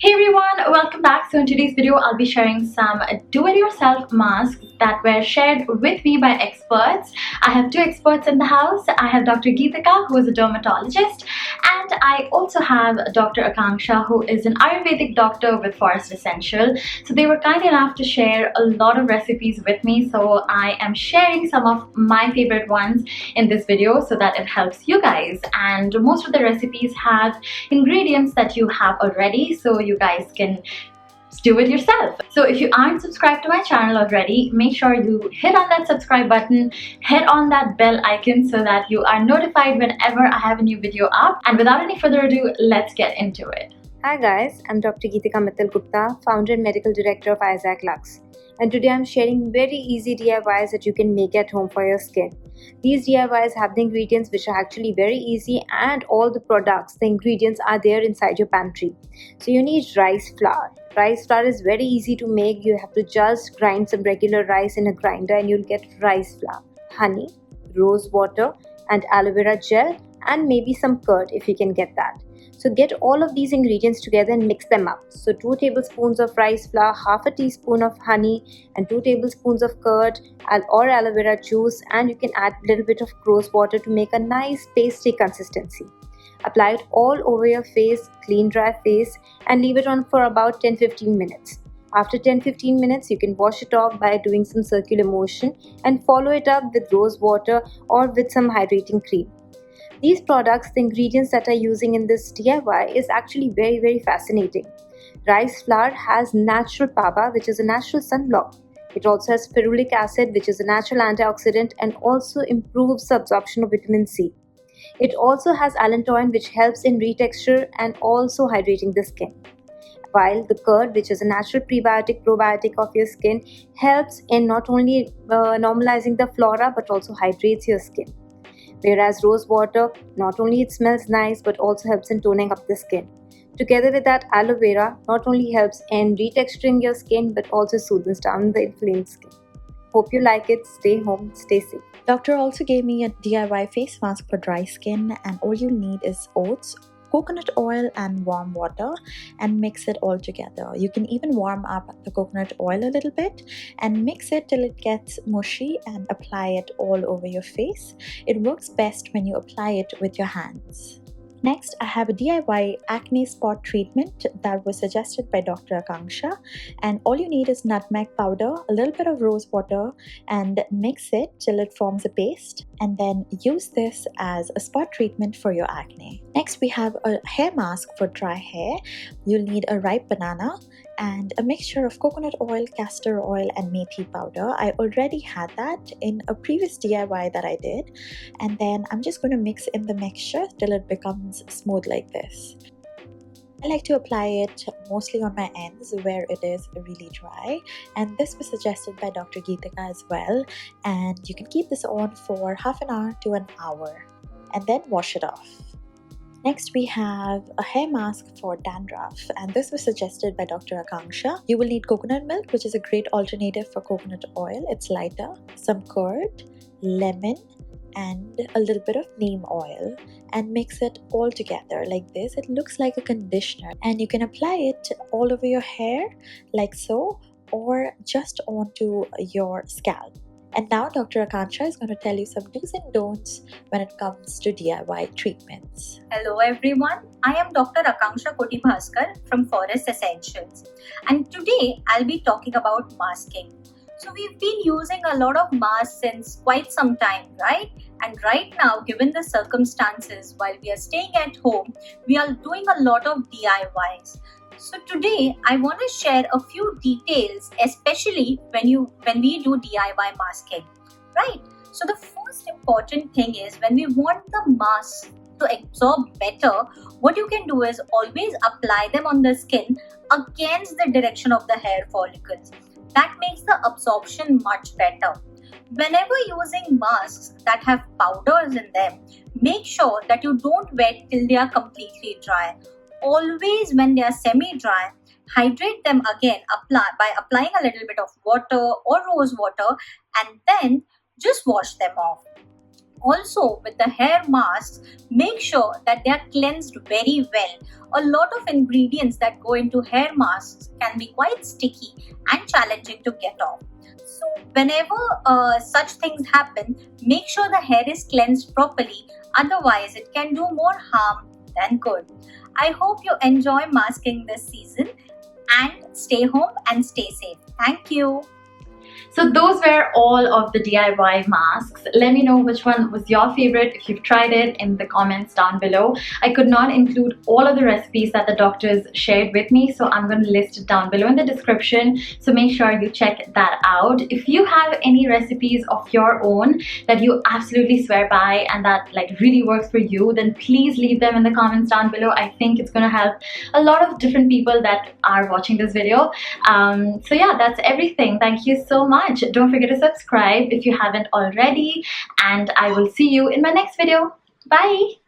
Hey everyone, welcome back. So in today's video, I'll be sharing some do-it-yourself masks that were shared with me by experts. I have two experts in the house. I have Dr. Geetika, who is a dermatologist, and I also have Dr. Akanksha, who is an Ayurvedic doctor with Forest Essential. So they were kind enough to share a lot of recipes with me. So I am sharing some of my favorite ones in this video so that it helps you guys. And most of the recipes have ingredients that you have already, so you guys can do it yourself. So if you aren't subscribed to my channel already, make sure you hit on that subscribe button, hit on that bell icon so that you are notified whenever I have a new video up. And without any further ado, let's get into it. Hi guys, I'm Dr. Geetika Mittal Gupta, founder and medical director of ISSAC LUXE. And today I'm sharing very easy DIYs that you can make at home for your skin. These DIYs have the ingredients which are actually very easy, and all the products, the ingredients are there inside your pantry. So you need rice flour. Rice flour is very easy to make. You have to just grind some regular rice in a grinder and you'll get rice flour. Honey, rose water and aloe vera gel, and maybe some curd if you can get that. So get all of these ingredients together and mix them up. So 2 tablespoons of rice flour, half a teaspoon of honey, and 2 tablespoons of curd or aloe vera juice, and you can add a little bit of rose water to make a nice pasty consistency. Apply it all over your face, clean dry face, and leave it on for about 10-15 minutes. After 10-15 minutes, you can wash it off by doing some circular motion and follow it up with rose water or with some hydrating cream. These products, the ingredients that I'm using in this DIY is actually very fascinating. Rice flour has natural PABA, which is a natural sunblock. It also has ferulic acid, which is a natural antioxidant and also improves the absorption of vitamin C. It also has allantoin, which helps in retexture and also hydrating the skin. While the curd, which is a natural prebiotic probiotic of your skin, helps in not only normalizing the flora but also hydrates your skin. Whereas rose water, not only it smells nice but also helps in toning up the skin. Together with that, aloe vera not only helps in retexturing your skin but also soothes down the inflamed skin. Hope you like it. Stay home, stay safe. Doctor also gave me a DIY face mask for dry skin, and all you need is oats, coconut oil and warm water, and mix it all together. You can even warm up the coconut oil a little bit and mix it till it gets mushy and apply it all over your face. It works best when you apply it with your hands. Next, I have a DIY acne spot treatment that was suggested by Dr. Akanksha, and all you need is nutmeg powder, a little bit of rose water, and mix it till it forms a paste, and then use this as a spot treatment for your acne. Next, we have a hair mask for dry hair. You'll need a ripe banana and a mixture of coconut oil, castor oil, and methi powder. I already had that in a previous DIY that I did, and then I'm just going to mix in the mixture till it becomes smooth like this. I like to apply it mostly on my ends where it is really dry, and this was suggested by Dr. Geetika as well, and you can keep this on for half an hour to an hour and then wash it off. Next, we have a hair mask for dandruff, and this was suggested by Dr. Akanksha. You will need coconut milk, which is a great alternative for coconut oil. It's lighter, some curd, lemon, and a little bit of neem oil, and mix it all together like this. It looks like a conditioner, and you can apply it all over your hair like so, or just onto your scalp. And now Dr. Akanksha is going to tell you some do's and don'ts when it comes to DIY treatments. Hello everyone, I am Dr. Akanksha Kotibhaskar from Forest Essentials, and today I'll be talking about masking. So we've been using a lot of masks since quite some time, right? And right now, given the circumstances, while we are staying at home, we are doing a lot of DIYs. So today I want to share a few details, especially when we do DIY masking, right? So the first important thing is, when we want the mask to absorb better, what you can do is always apply them on the skin against the direction of the hair follicles. That makes the absorption much better. Whenever using masks that have powders in them, make sure that you don't wet till they are completely dry. Always when they are semi-dry, hydrate them again by applying a little bit of water or rose water, and then just wash them off. Also, with the hair masks, make sure that they are cleansed very well. A lot of ingredients that go into hair masks can be quite sticky and challenging to get off. So, whenever such things happen, make sure the hair is cleansed properly, otherwise, it can do more harm than good. I hope you enjoy masking this season and stay home and stay safe. Thank you. So those were all of the DIY masks. Let me know which one was your favorite if you've tried it in the comments down below. I could not include all of the recipes that the doctors shared with me, so I'm going to list it down below in the description. So make sure you check that out. If you have any recipes of your own that you absolutely swear by and that like really works for you, then please leave them in the comments down below. I think it's going to help a lot of different people that are watching this video. So yeah, that's everything. Thank you so much. Don't forget to subscribe if you haven't already, and I will see you in my next video. Bye.